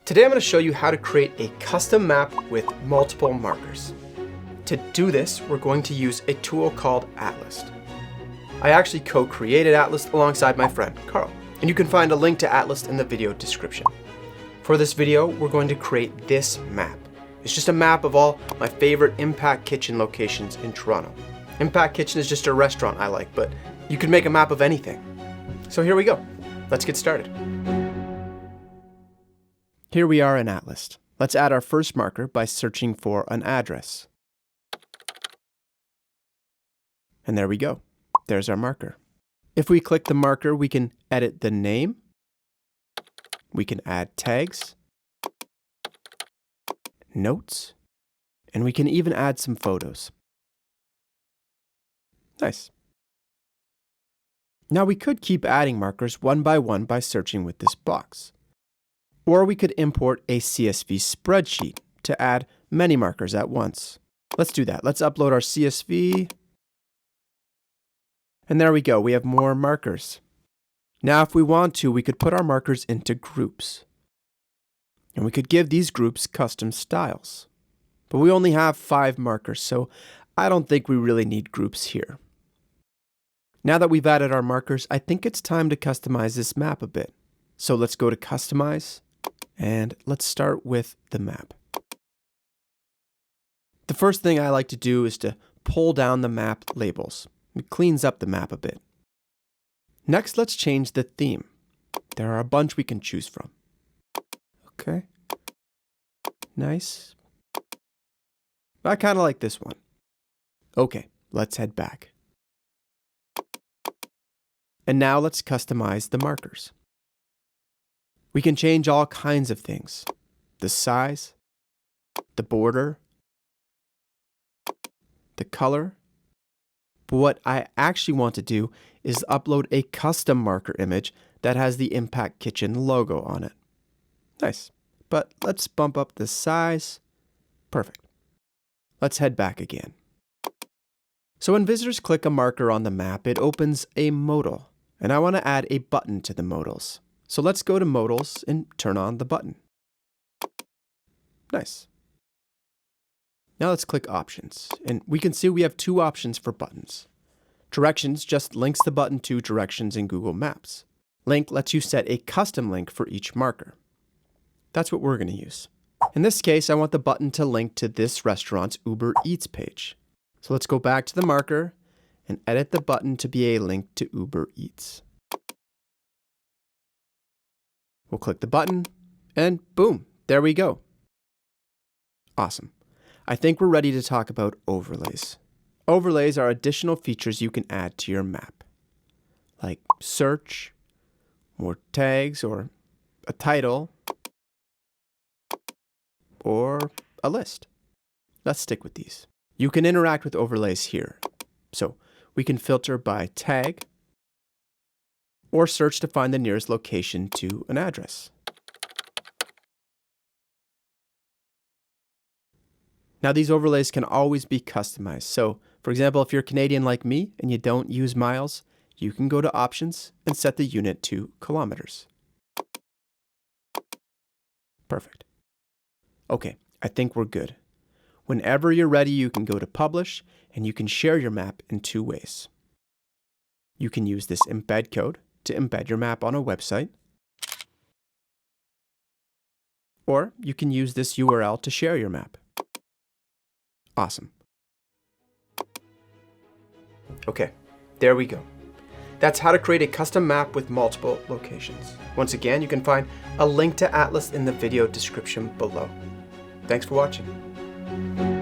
Today I'm going to show you how to create a custom map with multiple markers. To do this, we're going to use a tool called Atlas. I actually co-created Atlas alongside my friend Carl, and you can find a link to Atlas in the video description. For this video, we're going to create this map. It's just a map of all my favorite Impact Kitchen locations in Toronto. Impact Kitchen is just a restaurant I like, but you can make a map of anything. So here we go. Let's get started. Here we are in Atlas. Let's add our first marker by searching for an address. And there we go. There's our marker. If we click the marker, we can edit the name. We can add tags, notes, and we can even add some photos. Nice. Now we could keep adding markers one by searching with this box. Or we could import a CSV spreadsheet to add many markers at once. Let's do that. Let's upload our CSV. And there we go. We have more markers. Now, if we want to, we could put our markers into groups. And we could give these groups custom styles. But we only have 5 markers, so I don't think we really need groups here. Now that we've added our markers, I think it's time to customize this map a bit. So let's go to Customize. And let's start with the map. The first thing I like to do is to pull down the map labels. It cleans up the map a bit. Next, let's change the theme. There are a bunch we can choose from. Okay. Nice. I kind of like this one. Okay, let's head back. And now let's customize the markers. We can change all kinds of things. The size, the border, the color. But what I actually want to do is upload a custom marker image that has the Impact Kitchen logo on it. Nice. But let's bump up the size. Perfect. Let's head back again. So when visitors click a marker on the map, it opens a modal. And I want to add a button to the modals. So let's go to modals and turn on the button. Nice. Now let's click options, and we can see we have 2 options for buttons. Directions just links the button to directions in Google Maps. Link lets you set a custom link for each marker. That's what we're going to use. In this case, I want the button to link to this restaurant's Uber Eats page. So let's go back to the marker and edit the button to be a link to Uber Eats. We'll click the button, and boom, there we go. Awesome. I think we're ready to talk about overlays. Overlays are additional features you can add to your map, like search, more tags, or a title, or a list. Let's stick with these. You can interact with overlays here. So we can filter by tag, or search to find the nearest location to an address. Now these overlays can always be customized. So, for example, if you're Canadian like me and you don't use miles, you can go to options and set the unit to kilometers. Perfect. Okay, I think we're good. Whenever you're ready, you can go to publish and you can share your map in 2 ways. You can use this embed code to embed your map on a website, or you can use this URL to share your map. Awesome. Okay, there we go. That's how to create a custom map with multiple locations. Once again, you can find a link to Atlas in the video description below. Thanks for watching.